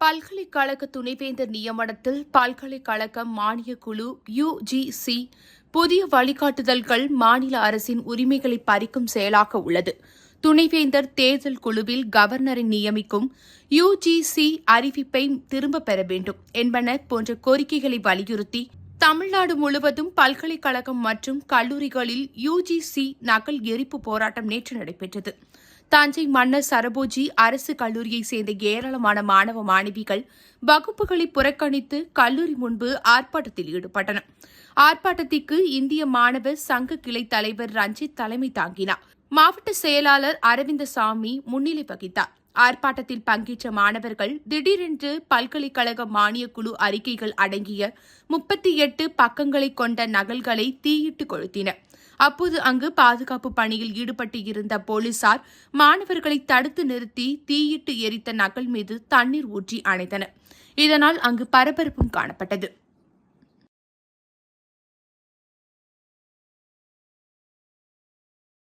பல்கலைக்கழக துணைவேந்தர் நியமனத்தில் பல்கலைக்கழக மானியக் குழு யுஜிசி புதிய வழிகாட்டுதல்கள் மாநில அரசின் உரிமைகளை பறிக்கும் செயலாக உள்ளது. துணைவேந்தர் தேர்தல் குழுவில் கவர்னரை நியமிக்கும் யுஜிசி அறிவிப்பை திரும்பப் பெற வேண்டும் என்பன போன்ற கோரிக்கைகளை வலியுறுத்தி தமிழ்நாடு முழுவதும் பல்கலைக்கழகம் மற்றும் கல்லூரிகளில் யுஜிசி நகல் எரிப்பு போராட்டம் நேற்று நடைபெற்றது. தஞ்சை மன்னர் சரபோஜி அரசு கல்லூரியைச் சேர்ந்த ஏராளமான மாணவ மாணவிகள் வகுப்புகளை புறக்கணித்து கல்லூரி முன்பு ஆர்ப்பாட்டத்தில் ஈடுபட்டனர். ஆர்ப்பாட்டத்திற்கு இந்திய மாணவர் சங்க கிளை தலைவர் ரஞ்சித் தலைமை தாங்கினார். மாவட்ட செயலாளர் அரவிந்தசாமி முன்னிலை வகித்தார். ஆர்ப்பாட்டத்தில் பங்கேற்ற மாணவர்கள் திடீரென்று பல்கலைக்கழக மானியக் குழு அறிக்கைகள் அடங்கிய 38 பக்கங்களை கொண்ட நகல்களை தீயிட்டு கொளுத்தினர். அப்போது அங்கு பாதுகாப்பு பணியில் ஈடுபட்டு இருந்த போலீசார் மாணவர்களை தடுத்து நிறுத்தி தீயிட்டு எரித்த நகல் மீது தண்ணீர் ஊற்றி அணைத்தனர். இதனால் அங்கு பரபரப்பும் காணப்பட்டது.